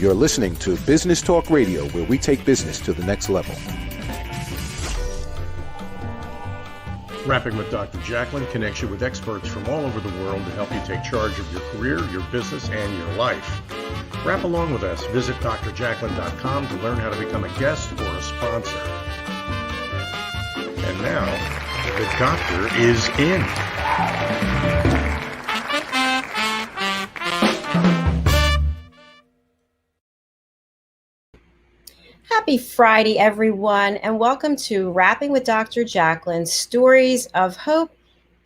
You're listening to Business Talk Radio, where we take business to the next level. Rapping with Dr. Jacalyn connects you with experts from all over the world to help you take charge of your career, your business, and your life. Rap along with us. Visit drjacalyn.com to learn how to become a guest or a sponsor. And now, the doctor is in. Happy Friday, everyone, and welcome to Rapping with Dr. Jacalyn, stories of hope,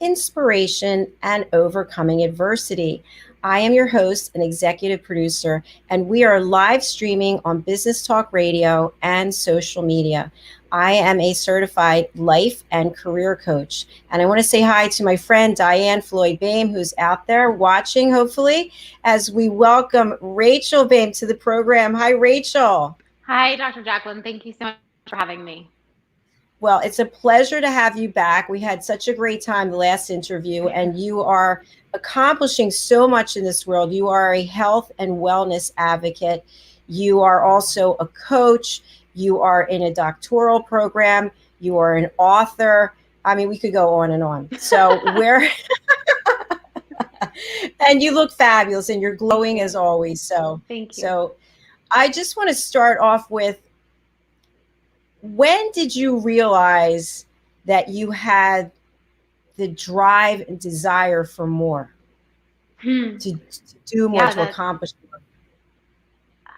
inspiration, and overcoming adversity. I am your host and executive producer, and we are live streaming on Business Talk Radio and social media. I am a certified life and career coach, and I want to say hi to my friend Diane Floyd-Boehm, who's out there watching, hopefully, as we welcome Rachel Boehm to the program. Hi, Rachel. Hi, Dr. Jacalyn. Thank you so much for having me. Well, it's a pleasure to have you back. We had such a great time the last interview, and you are accomplishing so much in this world. You are a health and wellness advocate. You are also a coach. You are in a doctoral program. You are an author. I mean, we could go on and on. So and you look fabulous, and you're glowing as always. So thank you. So I just want to start off with, when did you realize that you had the drive and desire for more, to do more, to accomplish more?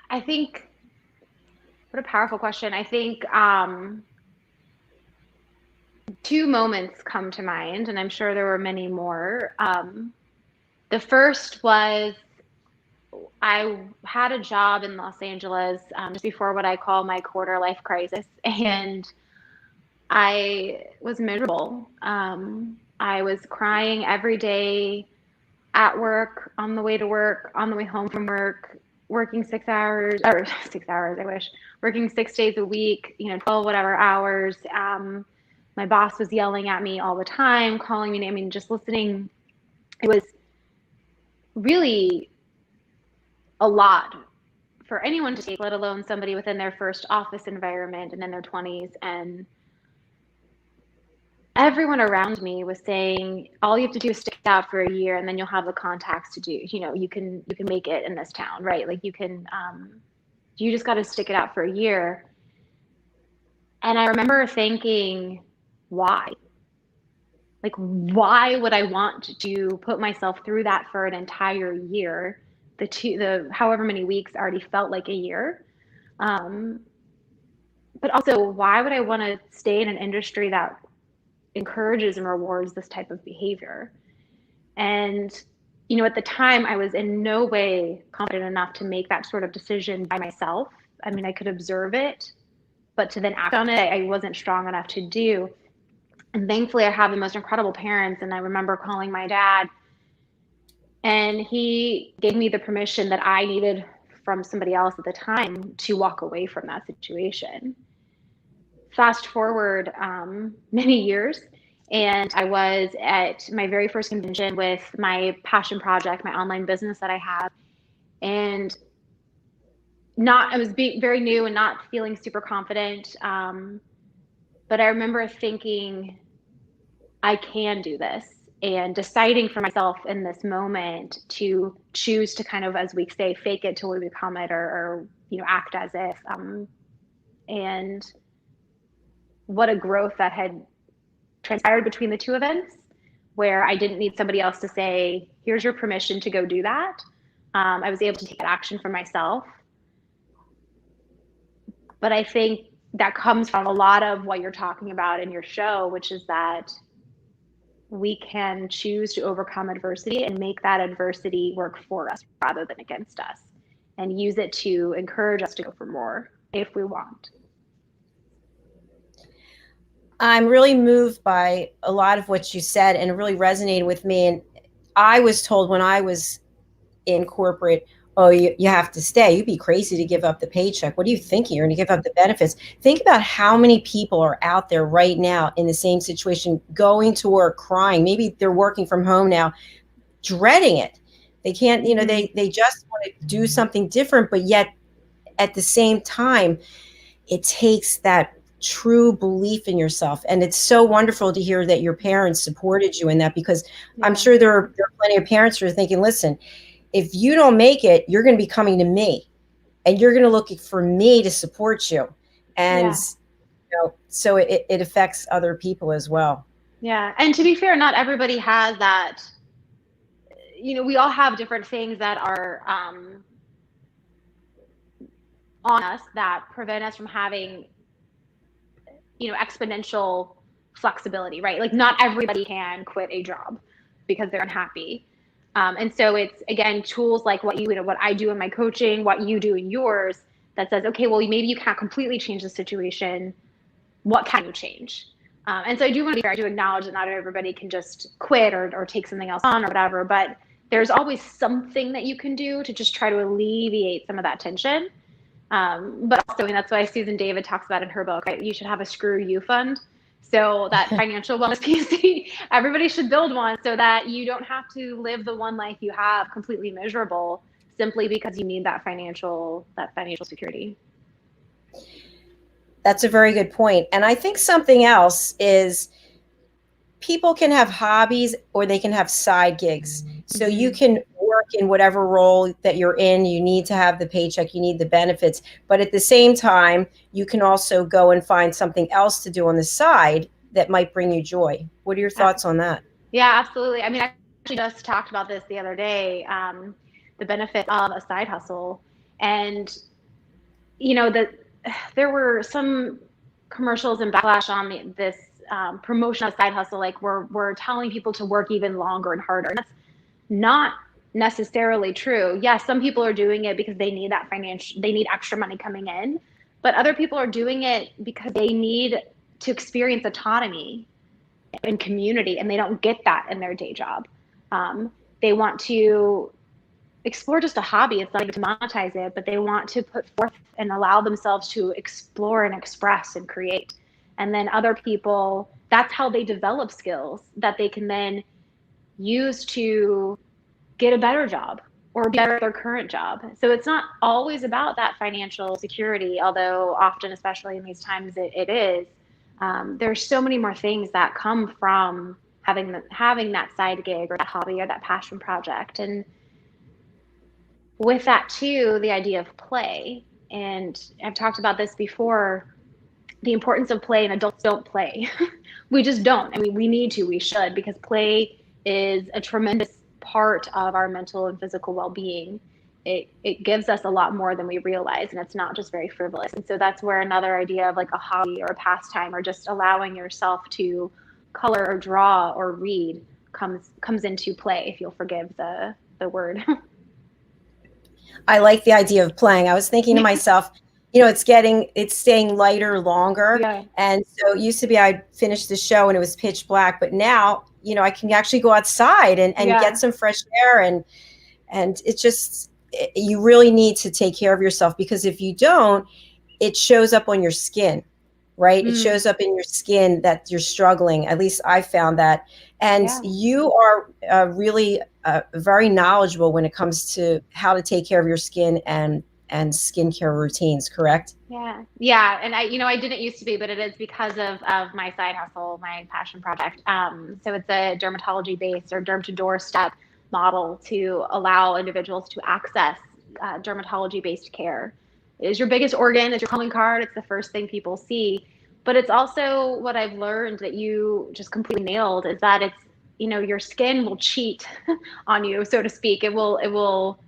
I think, what a powerful question. I think two moments come to mind, and I'm sure there were many more. The first was, I had a job in Los Angeles just before what I call my quarter life crisis, and I was miserable. I was crying every day at work, on the way to work, on the way home from work, working 6 hours, working 6 days a week, 12 whatever hours. My boss was yelling at me all the time, calling me, just listening. It was really a lot for anyone to take, let alone somebody within their first office environment and in their 20s. And everyone around me was saying, all you have to do is stick it out for a year, and then you'll have the contacts to do, you can make it in this town, right? Like you just got to stick it out for a year. And I remember thinking, why? Like, why would I want to put myself through that for an entire year? The however many weeks already felt like a year. But also, why would I want to stay in an industry that encourages and rewards this type of behavior? And, at the time, I was in no way confident enough to make that sort of decision by myself. I could observe it, but to then act on it, I wasn't strong enough to do. And thankfully, I have the most incredible parents. And I remember calling my dad, and he gave me the permission that I needed from somebody else at the time to walk away from that situation. Fast forward many years, and I was at my very first convention with my passion project, my online business that I have. And I was being very new and not feeling super confident. But I remember thinking, I can do this. And deciding for myself in this moment to choose to kind of, as we say, fake it till we become it, or act as if. And what a growth that had transpired between the two events, where I didn't need somebody else to say, here's your permission to go do that. I was able to take that action for myself. But I think that comes from a lot of what you're talking about in your show, which is that we can choose to overcome adversity and make that adversity work for us rather than against us, and use it to encourage us to go for more if we want. I'm really moved by a lot of what you said, and it really resonated with me. And I was told when I was in corporate, oh, you have to stay. You'd be crazy to give up the paycheck. What are you thinking? You're going to give up the benefits. Think about how many people are out there right now in the same situation, going to work, crying. Maybe they're working from home now, dreading it. They can't, they just want to do something different, but yet at the same time, it takes that true belief in yourself. And it's so wonderful to hear that your parents supported you in that, because I'm sure there are plenty of parents who are thinking, listen, if you don't make it, you're going to be coming to me and you're going to look for me to support you. And so it affects other people as well. Yeah. And to be fair, not everybody has that. We all have different things that are on us that prevent us from having, exponential flexibility, right? Like not everybody can quit a job because they're unhappy. And so it's, again, tools like what I do in my coaching, what you do in yours, that says, okay, well, maybe you can't completely change the situation. What can you change? And so I do want to be fair. I do acknowledge that not everybody can just quit or take something else on or whatever, but there's always something that you can do to just try to alleviate some of that tension. But also, and that's why Susan David talks about in her book, right? You should have a screw you fund. So that financial wellness piece, everybody should build one so that you don't have to live the one life you have completely miserable simply because you need that financial security. That's a very good point. And I think something else is people can have hobbies or they can have side gigs. So you can work in whatever role that you're in. You need to have the paycheck, you need the benefits. But at the same time, you can also go and find something else to do on the side that might bring you joy. What are your thoughts on that? Yeah, absolutely. I mean, I actually just talked about this the other day, the benefit of a side hustle. And, there were some commercials and backlash on this promotion of side hustle, like we're telling people to work even longer and harder. And that's not necessarily true. Yes, some people are doing it because they need they need extra money coming in, but other people are doing it because they need to experience autonomy and community, and they don't get that in their day job. They want to explore just a hobby. It's not even to monetize it, but they want to put forth and allow themselves to explore and express and create. And then other people, that's how they develop skills that they can then use to get a better job or be better at their current job. So it's not always about that financial security, although often, especially in these times, it is. There's so many more things that come from having that side gig or that hobby or that passion project. And with that too, the idea of play. And I've talked about this before, the importance of play, and adults don't play. We just don't. I mean, we need to, we should, because play is a tremendous part of our mental and physical well-being. It gives us a lot more than we realize, and it's not just very frivolous. And so that's where another idea of like a hobby or a pastime or just allowing yourself to color or draw or read comes into play, if you'll forgive the word. I like the idea of playing. I was thinking to myself, it's staying lighter longer. Yeah. And so it used to be I'd finish the show and it was pitch black, but now, I can actually go outside and get some fresh air. And it's just, you really need to take care of yourself, because if you don't, it shows up on your skin, right? It shows up in your skin that you're struggling. At least I found that. And you are really very knowledgeable when it comes to how to take care of your skin and skincare routines, correct? Yeah. And I didn't used to be, but it is because of my side hustle, my passion project. So it's a dermatology based or derm to doorstep model to allow individuals to access dermatology based care. It is your biggest organ, it's your calling card, it's the first thing people see. But it's also what I've learned that you just completely nailed, is that it's, your skin will cheat on you, so to speak. It will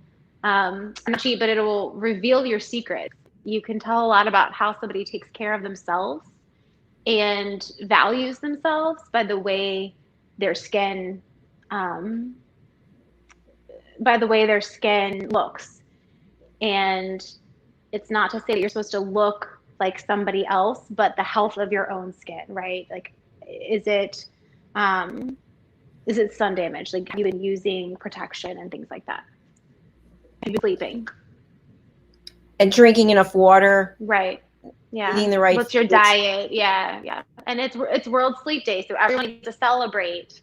not cheat, but it will reveal your secrets. You can tell a lot about how somebody takes care of themselves and values themselves by the way their skin looks. And it's not to say that you're supposed to look like somebody else, but the health of your own skin, right? Like, is it sun damage? Like, have you been using protection and things like that? Have you been sleeping? And drinking enough water. Right. Yeah. Eating the right What's your diet? Yeah. And it's World Sleep Day, so everyone needs to celebrate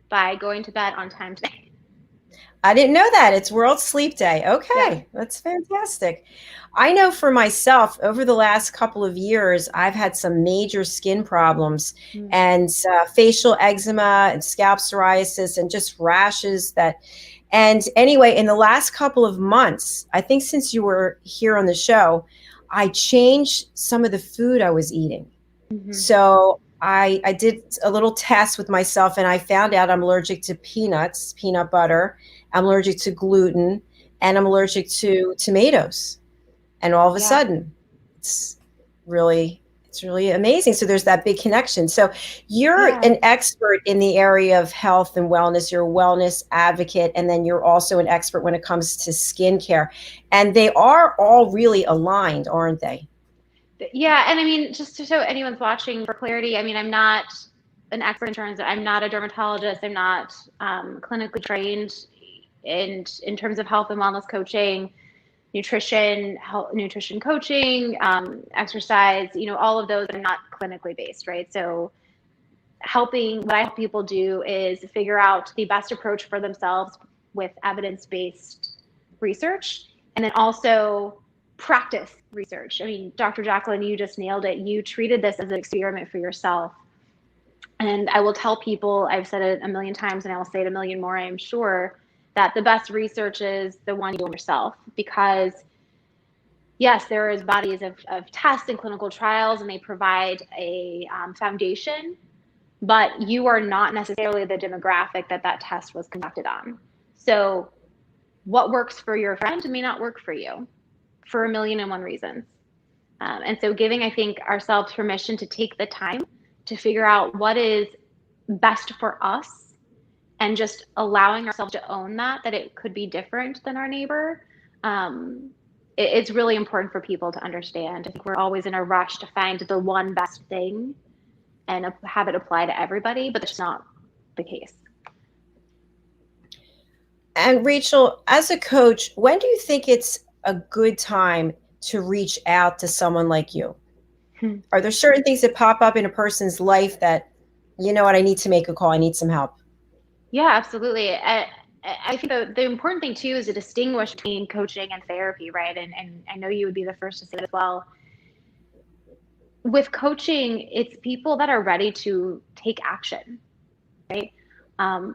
by going to bed on time today. I didn't know that. It's World Sleep Day. Okay, Yeah. that's fantastic. I know for myself, over the last couple of years, I've had some major skin problems Mm. and facial eczema and scalp psoriasis and just rashes that. And anyway, in the last couple of months, I think since you were here on the show, I changed some of the food I was eating. Mm-hmm. So I did a little test with myself and I found out I'm allergic to peanuts, peanut butter. I'm allergic to gluten and I'm allergic to tomatoes. And all of a Yeah. sudden, it's really amazing. So there's that big connection. So you're Yeah. an expert in the area of health and wellness. You're a wellness advocate, and then you're also an expert when it comes to skincare. And they are all really aligned, aren't they? Yeah, and I mean, just so anyone's watching, for clarity, I mean, I'm not an expert in terms of, I'm not a dermatologist, I'm not clinically trained in terms of health and wellness coaching, nutrition coaching, exercise, all of those are not clinically based, right? So what I help people do is figure out the best approach for themselves with evidence-based research, and then also practice research. I mean, Dr. Jacalyn, you just nailed it. You treated this as an experiment for yourself. And I will tell people, I've said it a million times and I will say it a million more, I am sure, that the best research is the one you do yourself. Because yes, there is bodies of tests and clinical trials, and they provide a foundation, but you are not necessarily the demographic that test was conducted on. So what works for your friend may not work for you for a million and one reasons. And so giving, I think, ourselves permission to take the time to figure out what is best for us and just allowing ourselves to own that it could be different than our neighbor. It's really important for people to understand. I think we're always in a rush to find the one best thing and have it apply to everybody, but that's not the case. And Rachel, as a coach, when do you think it's a good time to reach out to someone like you? Are there certain things that pop up in a person's life that, you know what, I need to make a call, I need some help? Yeah, absolutely. I think the important thing too is to distinguish between coaching and therapy, right? And I know you would be the first to say that as well. With coaching, it's people that are ready to take action, right?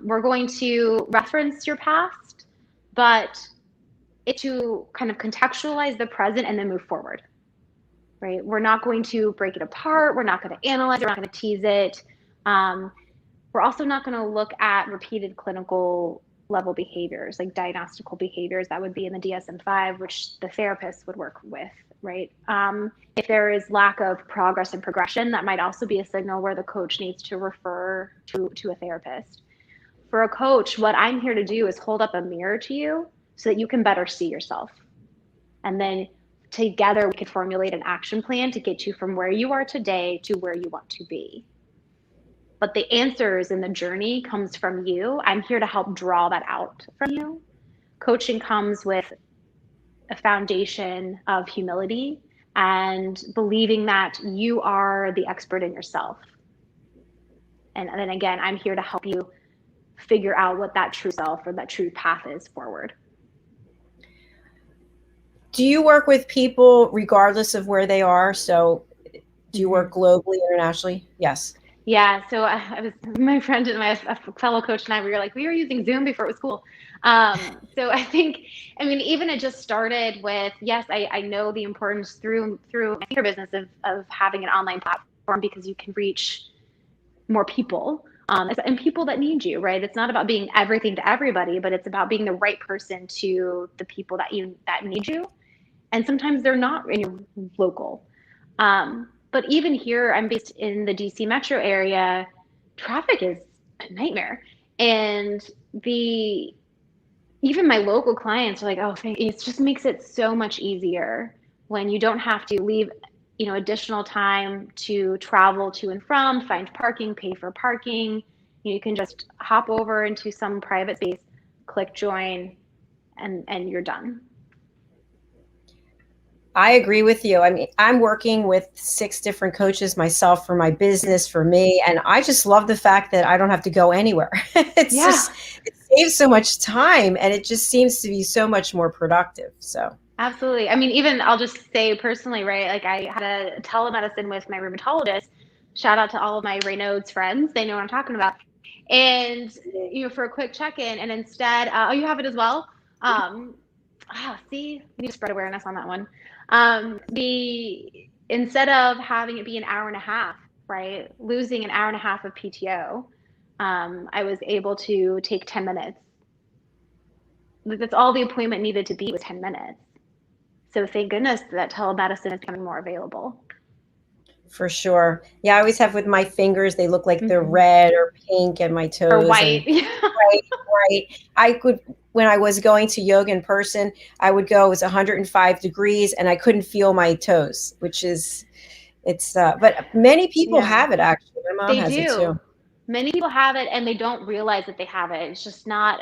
We're going to reference your past, but to kind of contextualize the present and then move forward, right? We're not going to break it apart. We're not going to analyze it. We're not going to tease it. We're also not going to look at repeated clinical level behaviors, like diagnostical behaviors that would be in the DSM-5, which the therapist would work with, right? If there is lack of progress and progression, that might also be a signal where the coach needs to refer to a therapist. For a coach, what I'm here to do is hold up a mirror to you so that you can better see yourself. And then together we can formulate an action plan to get you from where you are today to where you want to be. But the answers in the journey comes from you. I'm here to help draw that out from you. Coaching comes with a foundation of humility and believing that you are the expert in yourself. And then again, I'm here to help you figure out what that true self or that true path is forward. Do you work with people regardless of where they are? So do you work globally, internationally? Yes. Yeah, so I was, my friend and my fellow coach and I, we were using Zoom before it was cool. So I think, I mean, even it just started with, yes, I know the importance through your business of having an online platform because you can reach more people and people that need you, right? It's not about being everything to everybody, but it's about being the right person to the people that need you. And sometimes they're not in your local. But even here, I'm based in the DC metro area, traffic is a nightmare. And even my local clients are like, oh, it just makes it so much easier when you don't have to leave, additional time to travel to and from, find parking, pay for parking. You can just hop over into some private space, click join, and you're done. I agree with you. I mean, I'm working with 6 different coaches myself for my business, for me, and I just love the fact that I don't have to go anywhere. It's saves so much time, and it just seems to be so much more productive. So absolutely. I mean, even I'll just say personally, right? Like I had a telemedicine with my rheumatologist. Shout out to all of my Raynaud's friends. They know what I'm talking about. And, for a quick check-in, and instead, oh, you have it as well? See, we need to spread awareness on that one. Instead of having it be an hour and a half, right? Losing an hour and a half of PTO, I was able to take 10 minutes. That's all the appointment needed to be, was 10 minutes. So thank goodness that telemedicine is becoming more available. For sure. Yeah, I always have with my fingers, they look like they're red or pink, and my toes. Or white. Right. I could, when I was going to yoga in person, I would go, it was 105 degrees and I couldn't feel my toes, which is, but many people have it actually. My mom has it too. Many people have it and they don't realize that they have it. It's just not,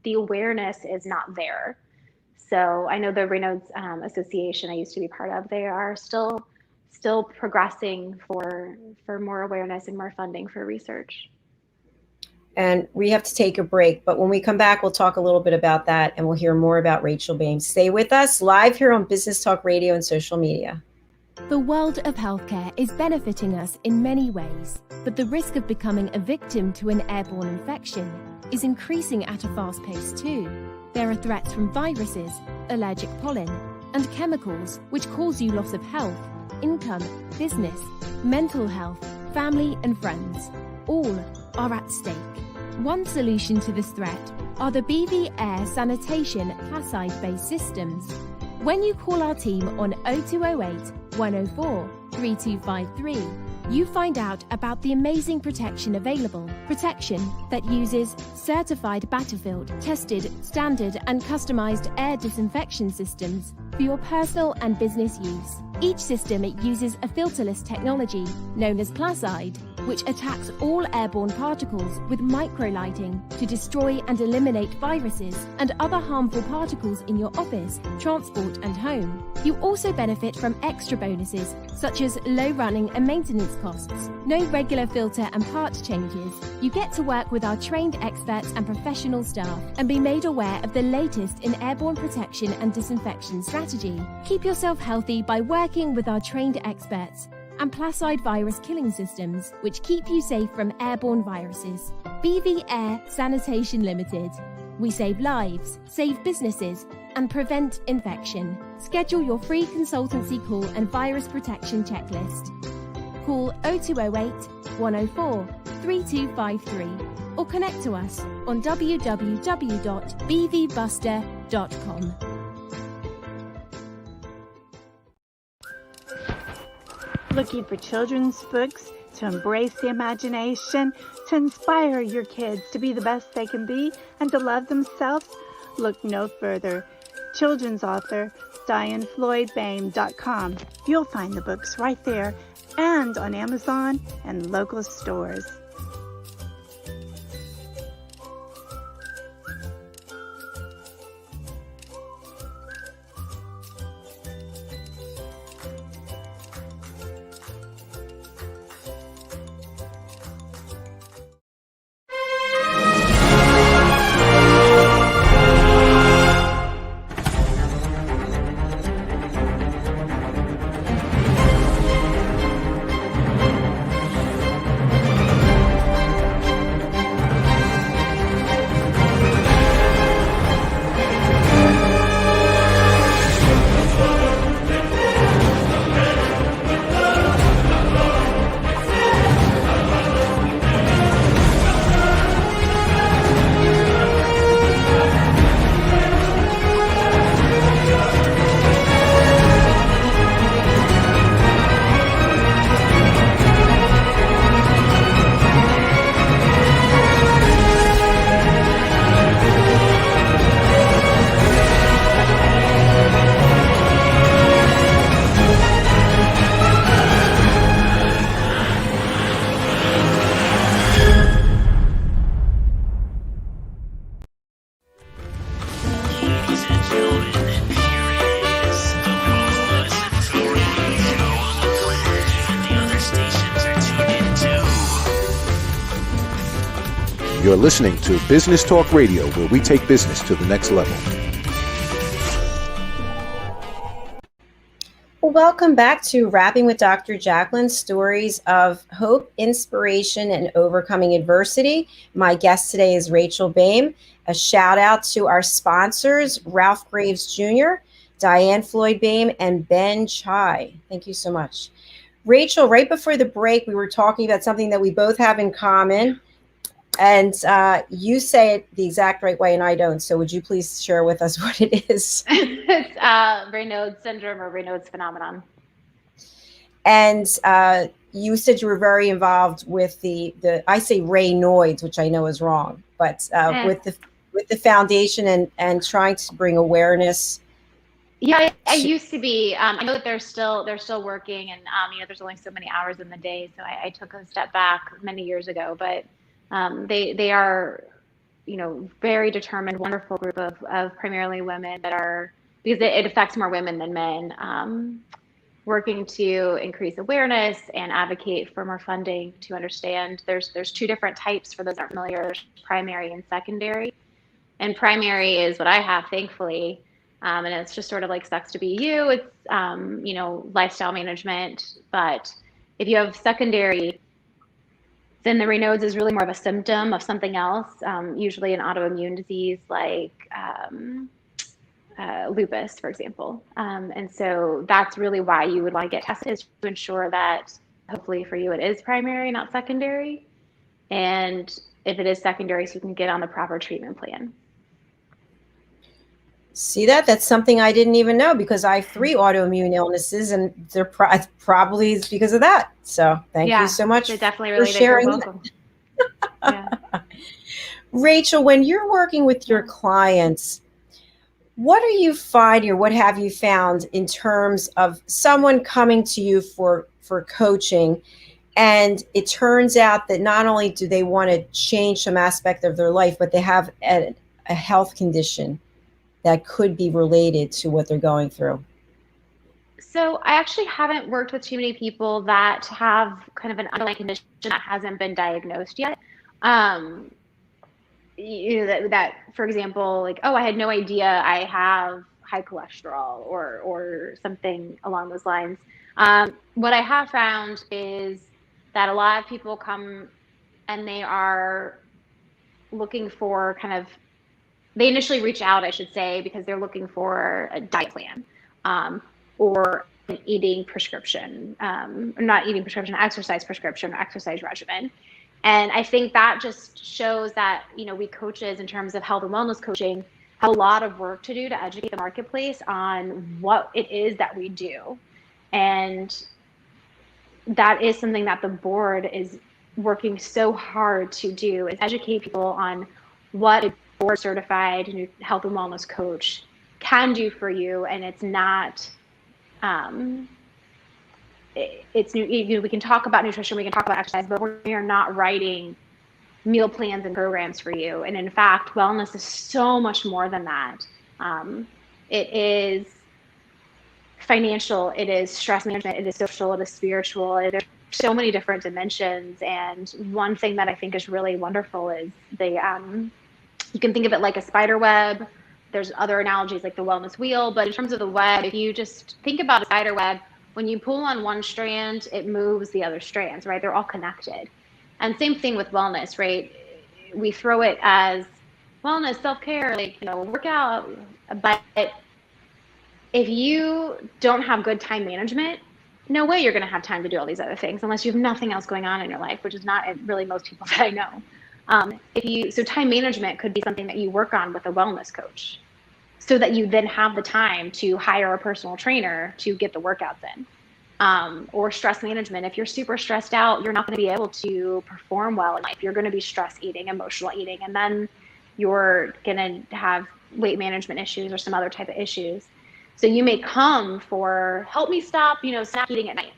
the awareness is not there. So I know the Raynaud's Association I used to be part of, they are still progressing for more awareness and more funding for research. And we have to take a break, but when we come back, we'll talk a little bit about that, and we'll hear more about Rachel Boehm. Stay with us live here on Business Talk Radio and social media. The world of healthcare is benefiting us in many ways, but the risk of becoming a victim to an airborne infection is increasing at a fast pace too. There are threats from viruses, allergic pollen, and chemicals which cause you loss of health, income, business, mental health, family and friends. All are at stake. One solution to this threat are the BV Air Sanitation Placide-based systems. When you call our team on 0208 104 3253, you find out about the amazing protection available. Protection that uses certified Battlefield, tested, standard and customized air disinfection systems for your personal and business use. Each system uses a filterless technology known as Placide, which attacks all airborne particles with microlighting to destroy and eliminate viruses and other harmful particles in your office, transport and home. You also benefit from extra bonuses such as low running and maintenance costs, no regular filter and part changes. You get to work with our trained experts and professional staff and be made aware of the latest in airborne protection and disinfection strategy. Keep yourself healthy by working with our trained experts and Placide virus killing systems, which keep you safe from airborne viruses. BV Air Sanitation Limited. We save lives, save businesses, and prevent infection. Schedule your free consultancy call and virus protection checklist. Call 0208 104 3253 or connect to us on www.bvbuster.com. Looking for children's books to embrace the imagination, to inspire your kids to be the best they can be and to love themselves? Look no further. Children's author DianeFloydBoehm.com. You'll find the books right there and on Amazon and local stores. You're listening to Business Talk Radio, where we take business to the next level. Welcome back to Rapping with Dr. Jacalyn, stories of hope, inspiration, and overcoming adversity. My guest today is Rachel Boehm. A shout out to our sponsors, Ralph Graves Jr., Diane Floyd Boehm, and Ben Chai. Thank you so much. Rachel, right before the break, we were talking about something that we both have in common. And you say it the exact right way, and I don't. So would you please share with us what it is? It's Raynaud's syndrome or Raynaud's phenomenon. And you said you were very involved with the I say Raynaud's, which I know is wrong, but with the foundation and trying to bring awareness. Yeah, I used to be. I know that they're still working, and there's only so many hours in the day, so I took a step back many years ago, but. They are, very determined, wonderful group of primarily women that are, because it affects more women than men, working to increase awareness and advocate for more funding to understand there's two different types for those that aren't familiar. There's primary and secondary. And primary is what I have, thankfully. And it's just sort of like sucks to be you. It's, lifestyle management. But if you have secondary, then the Raynaud's is really more of a symptom of something else, usually an autoimmune disease like lupus, for example. And so that's really why you would want to get tested, is to ensure that hopefully for you it is primary, not secondary. And if it is secondary, so you can get on the proper treatment plan. See that's something I didn't even know, because I have 3 autoimmune illnesses, and they're probably is because of that. So thank you so much definitely for sharing. Yeah. Rachel, when you're working with your clients, what are you finding, or what have you found in terms of someone coming to you for coaching, and it turns out that not only do they want to change some aspect of their life, but they have a health condition that could be related to what they're going through? So I actually haven't worked with too many people that have kind of an underlying condition that hasn't been diagnosed yet. That for example, like, I had no idea I have high cholesterol or something along those lines. What I have found is that a lot of people come and they are looking for they initially reach out, I should say, because they're looking for a diet plan or an eating prescription, not eating prescription, exercise prescription or exercise regimen. And I think that just shows that, we coaches in terms of health and wellness coaching have a lot of work to do to educate the marketplace on what it is that we do. And that is something that the board is working so hard to do, is educate people on what a board certified health and wellness coach can do for you. And it's not, we can talk about nutrition, we can talk about exercise, but we are not writing meal plans and programs for you. And in fact, wellness is so much more than that. It is financial, it is stress management, it is social, it is spiritual. There's so many different dimensions. And one thing that I think is really wonderful is you can think of it like a spider web. There's other analogies like the wellness wheel, but in terms of the web, if you just think about a spider web, when you pull on one strand, it moves the other strands, right? They're all connected. And same thing with wellness, right? We throw it as wellness, self-care, workout, but if you don't have good time management, no way you're going to have time to do all these other things unless you have nothing else going on in your life, which is not really most people that I know. So time management could be something that you work on with a wellness coach, so that you then have the time to hire a personal trainer to get the workouts in. Or stress management. If you're super stressed out, you're not going to be able to perform well in life. You're going to be stress eating, emotional eating, and then you're going to have weight management issues or some other type of issues. So you may come for help me stop, snack eating at night.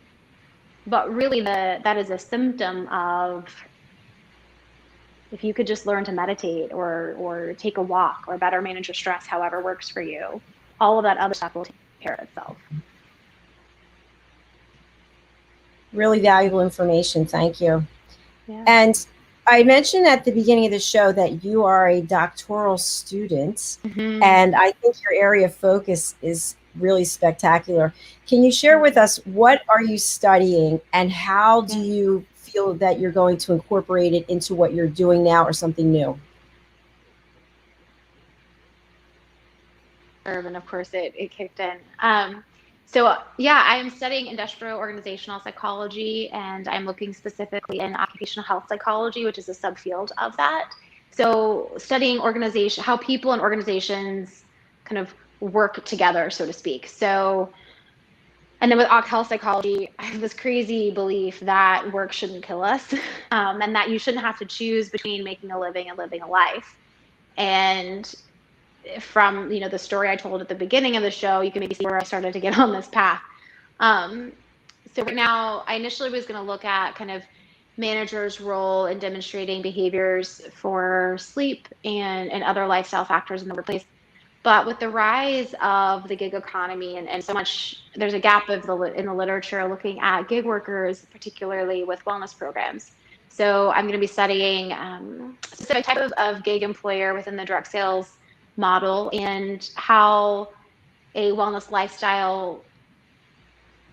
But really that is a symptom of, if you could just learn to meditate or take a walk or better manage your stress, however works for you, all of that other stuff will take care of itself. Really valuable information. Thank you. Yeah. And I mentioned at the beginning of the show that you are a doctoral student, and I think your area of focus is really spectacular. Can you share with us what are you studying and how do you feel that you're going to incorporate it into what you're doing now or something new? And of course it kicked in. So yeah, I'm studying industrial organizational psychology, and I'm looking specifically in occupational health psychology, which is a subfield of that. So studying organization, how people and organizations kind of work together, so to speak. So, and then with occ health psychology, I have this crazy belief that work shouldn't kill us, and that you shouldn't have to choose between making a living and living a life. And from the story I told at the beginning of the show, you can maybe see where I started to get on this path. So right now, I initially was going to look at kind of managers' role in demonstrating behaviors for sleep and other lifestyle factors in the workplace. But with the rise of the gig economy and so much, there's a gap in the literature looking at gig workers, particularly with wellness programs. So I'm going to be studying a specific type of gig employer within the direct sales model and how a wellness lifestyle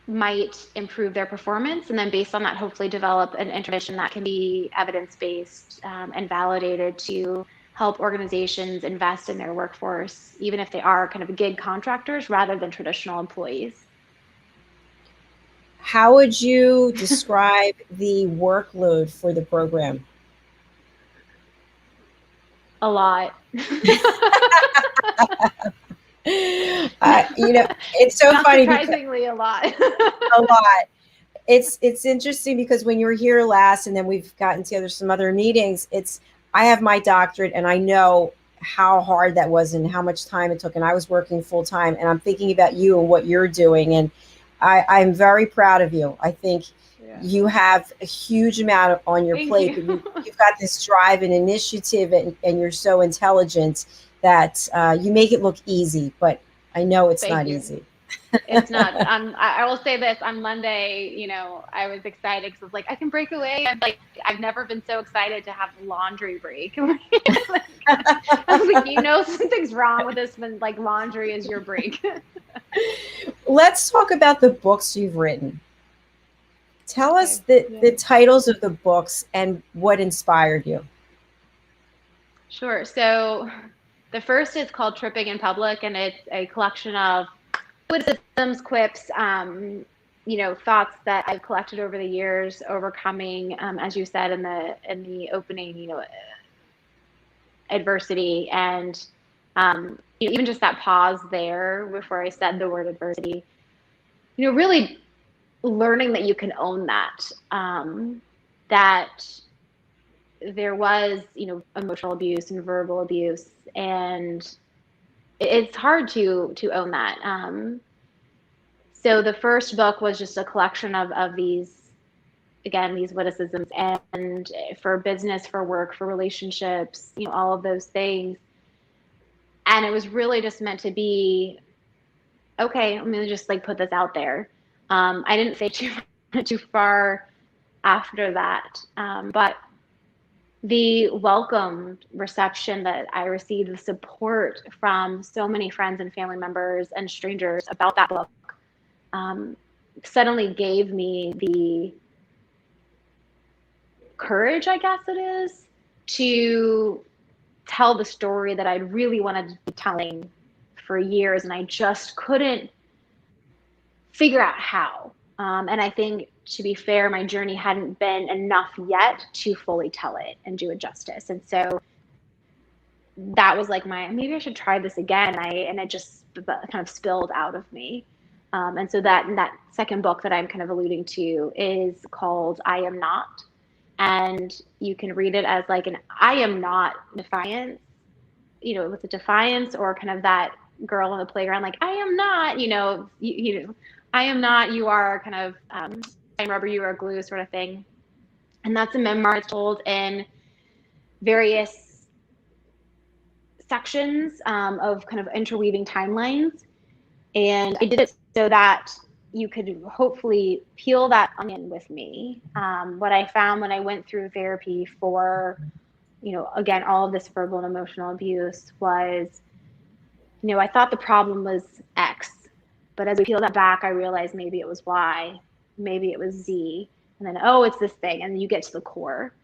might improve their performance, and then based on that, hopefully develop an intervention that can be evidence-based and validated to help organizations invest in their workforce, even if they are kind of gig contractors rather than traditional employees. How would you describe the workload for the program? A lot. It's so Not funny. Surprisingly, a lot. A lot. It's interesting because when you were here last, and then we've gotten together some other meetings, I have my doctorate and I know how hard that was and how much time it took. And I was working full time, and I'm thinking about you and what you're doing. And I'm very proud of you. I think you have a huge amount on your plate, but you've got this drive and initiative, and you're so intelligent that you make it look easy, but I know it's not easy. It's not. I will say this, on Monday, I was excited because I was like, I can break away. And I've never been so excited to have laundry break. I was like, something's wrong with this when laundry is your break. Let's talk about the books you've written. Tell us the titles of the books and what inspired you. Sure. So the first is called Tripping in Public, and it's a collection of witticisms, quips, thoughts that I've collected over the years, overcoming, as you said in the opening, adversity, and even just that pause there before I said the word adversity. Really learning that you can own that, that there was, emotional abuse and verbal abuse, and it's hard to own that. So the first book was just a collection of these witticisms, and for business, for work, for relationships, all of those things. And it was really just meant to be, okay, I'm going to just put this out there. I didn't say too far after that, but the welcome reception that I received, the support from so many friends and family members and strangers about that book, suddenly gave me the courage, I guess it is, to tell the story that I'd really wanted to be telling for years, and I just couldn't figure out how. And I think, to be fair, my journey hadn't been enough yet to fully tell it and do it justice. And so that was maybe I should try this again. And it just kind of spilled out of me. And so that second book that I'm kind of alluding to is called I Am Not. And you can read it as an I am not defiance, with a defiance, or kind of that girl on the playground, I am not, I am not, you are, kind of I'm rubber, you are glue sort of thing. And that's a memoir. It's told in various sections of kind of interweaving timelines. And I did it so that, you could hopefully peel that onion with me. What I found when I went through therapy for, again, all of this verbal and emotional abuse was, I thought the problem was X, but as we peel that back, I realized maybe it was Y, maybe it was Z, and then, oh, it's this thing. And you get to the core.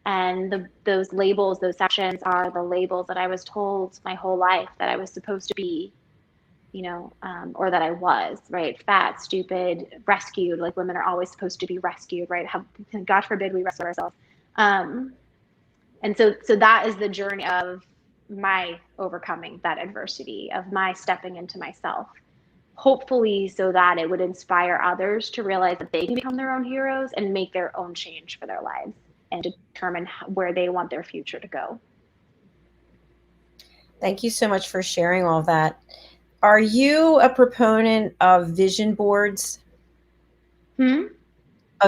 And those labels, those sections are the labels that I was told my whole life that I was supposed to be, or that I was, right? Fat, stupid, rescued. Like women are always supposed to be rescued, right? God forbid we rescue ourselves. And so that is the journey of my overcoming that adversity, of my stepping into myself, hopefully so that it would inspire others to realize that they can become their own heroes and make their own change for their lives and determine where they want their future to go. Thank you so much for sharing all that. Are you a proponent of vision boards? A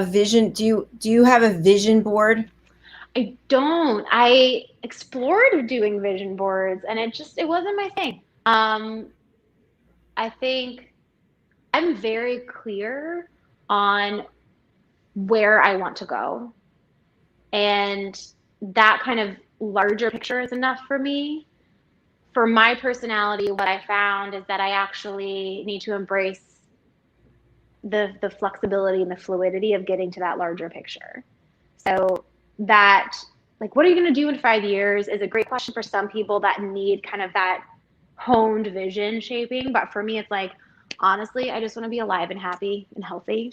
vision? Do you have a vision board? I don't. I explored doing vision boards and it wasn't my thing. I think I'm very clear on where I want to go. And that kind of larger picture is enough for me. For my personality, what I found is that I actually need to embrace the flexibility and the fluidity of getting to that larger picture. So that, like, what are you going to do in 5 years is a great question for some people that need kind of that honed vision shaping. But for me, it's like, honestly, I just want to be alive and happy and healthy.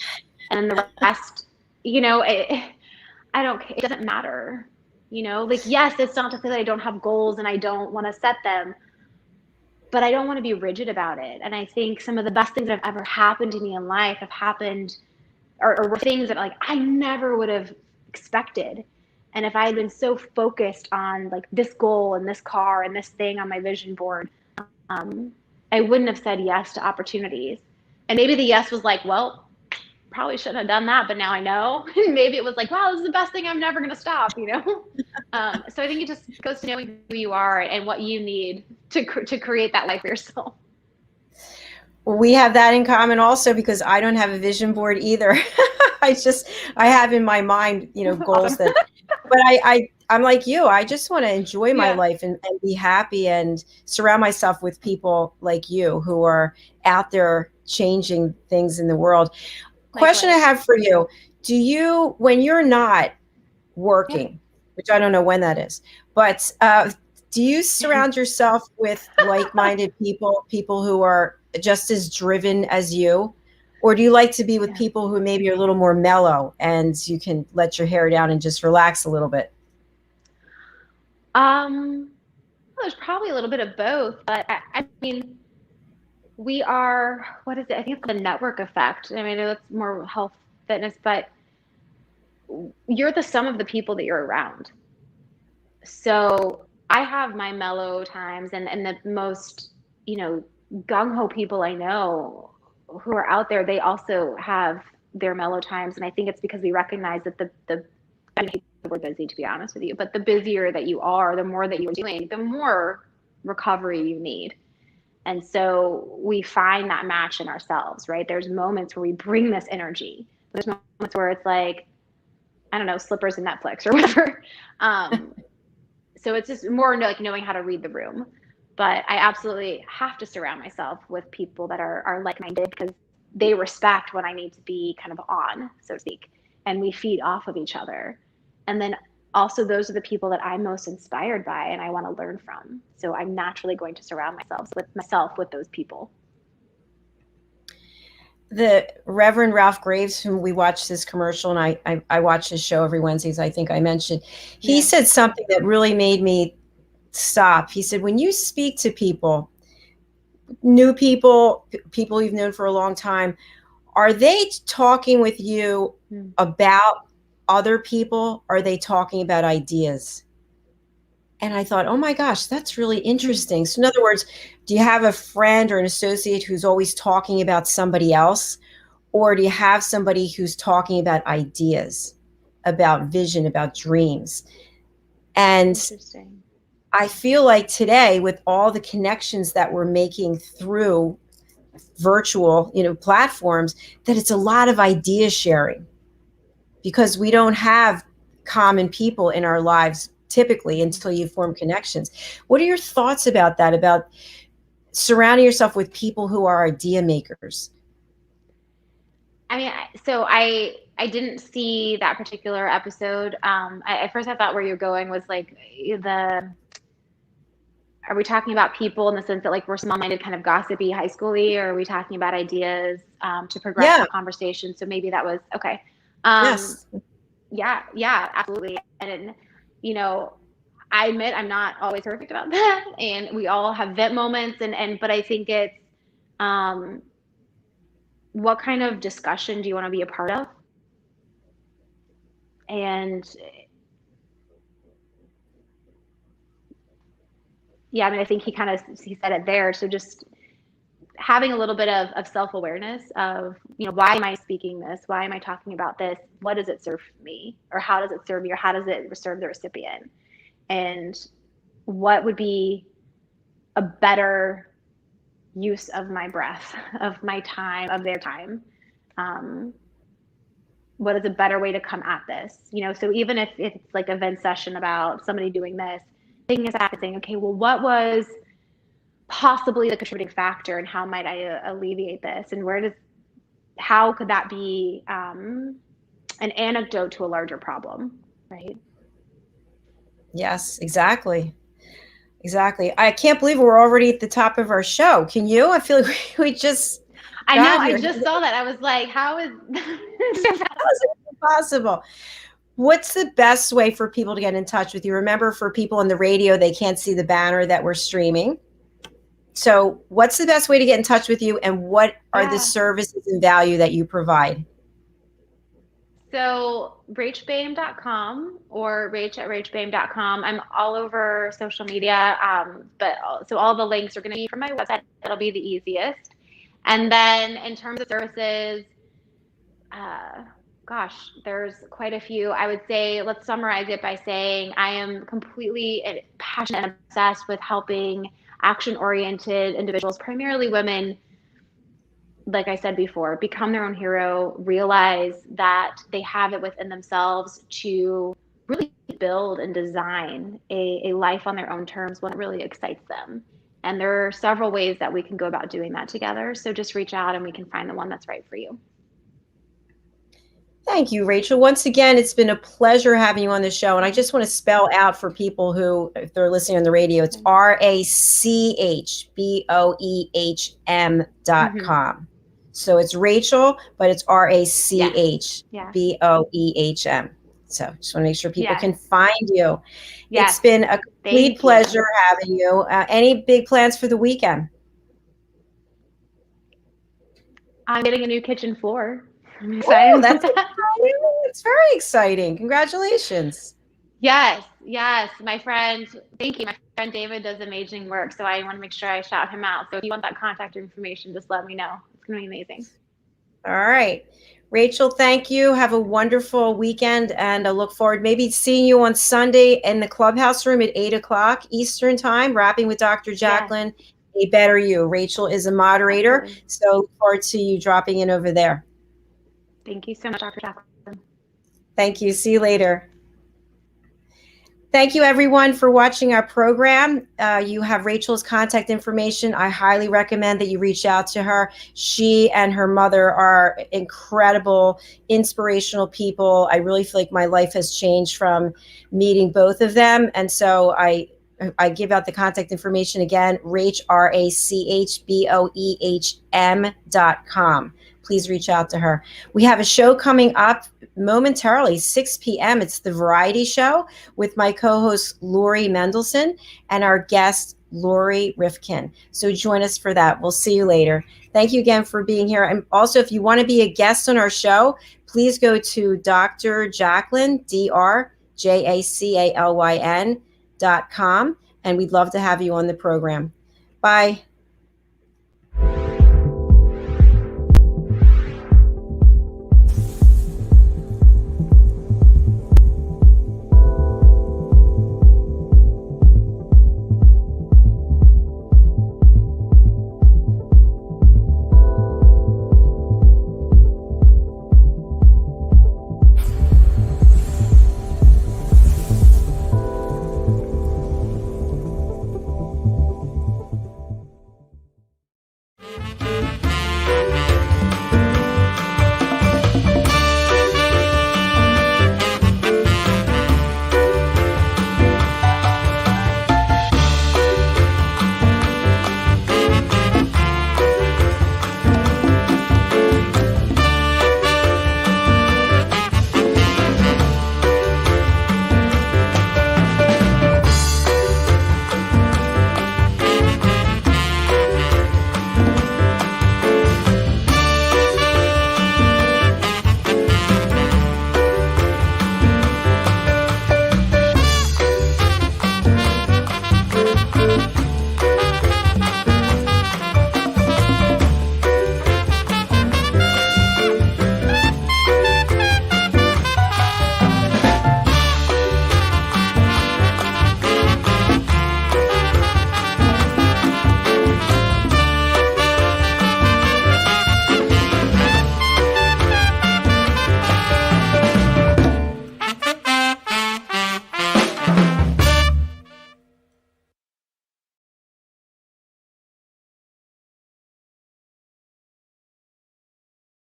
And the rest, I don't care. It doesn't matter. Like, yes, it's not to say that I don't have goals and I don't want to set them, but I don't want to be rigid about it. And I think some of the best things that have ever happened to me in life have happened or were things that, like, I never would have expected. And if I had been so focused on, like, this goal and this car and this thing on my vision board, I wouldn't have said yes to opportunities. And maybe the yes was like, well, probably shouldn't have done that, but now I know. And maybe it was like, wow, this is the best thing. I'm never going to stop, So I think it just goes to knowing who you are and what you need to create that life for yourself. We have that in common also, because I don't have a vision board either. I have in my mind, goals that, but I'm like you. I just want to enjoy my life and be happy and surround myself with people like you who are out there changing things in the world. Question I have for you. Do you, when you're not working, which I don't know when that is, but do you surround yourself with like-minded people who are just as driven as you? Or do you like to be with people who maybe are a little more mellow and you can let your hair down and just relax a little bit? Well, there's probably a little bit of both, but I mean, we are, what is it? I think it's the network effect. I mean, it's more health, fitness, but you're the sum of the people that you're around. So I have my mellow times and the most, gung-ho people I know who are out there, they also have their mellow times. And I think it's because we recognize that I mean, we're busy, to be honest with you, but the busier that you are, the more that you're doing, the more recovery you need. And so we find that match in ourselves, right? There's moments where we bring this energy. There's moments where it's like, I don't know, slippers and Netflix or whatever. So it's just more like knowing how to read the room. But I absolutely have to surround myself with people that are like-minded, because they respect when I need to be kind of on, so to speak. And we feed off of each other. And then also, those are the people that I'm most inspired by and I want to learn from. So I'm naturally going to surround myself with those people. The Reverend Ralph Graves, whom we watched this commercial, and I watch his show every Wednesdays, I think I mentioned, he said something that really made me stop. He said, when you speak to people, new people you've known for a long time, are they talking with you about other people? Are they talking about ideas? And I thought, oh my gosh, that's really interesting. So in other words, do you have a friend or an associate who's always talking about somebody else? Or do you have somebody who's talking about ideas, about vision, about dreams? And I feel like today, with all the connections that we're making through virtual, platforms, that it's a lot of idea sharing, because we don't have common people in our lives typically until you form connections. What are your thoughts about that, about surrounding yourself with people who are idea makers? I mean, so I didn't see that particular episode. At first I thought where you're going was like are we talking about people in the sense that like we're small-minded, kind of gossipy, high schooly, or are we talking about ideas to progress the conversation? So maybe that was okay. Yes. Yeah, absolutely. And I admit I'm not always perfect about that, and we all have vent moments, but I think it's what kind of discussion do you want to be a part of? And yeah, I mean, I think he said it there. So just having a little bit of self-awareness of, why am I speaking this? Why am I talking about this? What does it serve me? Or how does it serve me? Or how does it serve the recipient? And what would be a better use of my breath, of my time, of their time? What is a better way to come at this? So even if it's like a vent session about somebody doing this, taking a step back and saying, okay, well, what was possibly the contributing factor, and how might I alleviate this? And how could that be an anecdote to a larger problem, right? Yes, exactly. I can't believe we're already at the top of our show. Can you? I feel like we just I know. I just saw that. I was like, how is it possible? What's the best way for people to get in touch with you? Remember, for people on the radio, they can't see the banner that we're streaming. So what's the best way to get in touch with you, and what are the services and value that you provide? So rachboehm.com or rach@rachboehm.com. I'm all over social media. So all the links are going to be from my website. That'll be the easiest. And then in terms of services, there's quite a few. I would say, let's summarize it by saying I am completely passionate and obsessed with helping action-oriented individuals, primarily women, like I said before, become their own hero, realize that they have it within themselves to really build and design a life on their own terms, one that really excites them. And there are several ways that we can go about doing that together. So just reach out and we can find the one that's right for you. Thank you, Rachel. Once again, it's been a pleasure having you on the show. And I just want to spell out for people who, if they're listening on the radio, it's RACHBOEHM.com. So it's Rachel, but it's RACHBOEHM. So just want to make sure people can find you. Yes. It's been a complete pleasure having you. Any big plans for the weekend? I'm getting a new kitchen floor. I'm excited. That's exciting. It's very exciting. Congratulations. Yes. My friend, thank you. My friend David does amazing work. So I want to make sure I shout him out. So if you want that contact information, just let me know. It's going to be amazing. All right. Rachel, thank you. Have a wonderful weekend. And I look forward maybe seeing you on Sunday in the clubhouse room at 8:00 Eastern time, rapping with Dr. Jacalyn. Yes. A Better You. Rachel is a moderator. Absolutely. So look forward to you dropping in over there. Thank you so much, Dr. Jacalyn. Thank you. See you later. Thank you, everyone, for watching our program. You have Rachel's contact information. I highly recommend that you reach out to her. She and her mother are incredible, inspirational people. I really feel like my life has changed from meeting both of them. And so I give out the contact information again, RACHBOEHM.com. Please reach out to her. We have a show coming up momentarily, 6 p.m. It's the Variety Show with my co-host, Lori Mendelson, and our guest, Lori Rifkin. So join us for that. We'll see you later. Thank you again for being here. And also, if you want to be a guest on our show, please go to Dr. Jacalyn, DrJacalyn.com, and we'd love to have you on the program. Bye.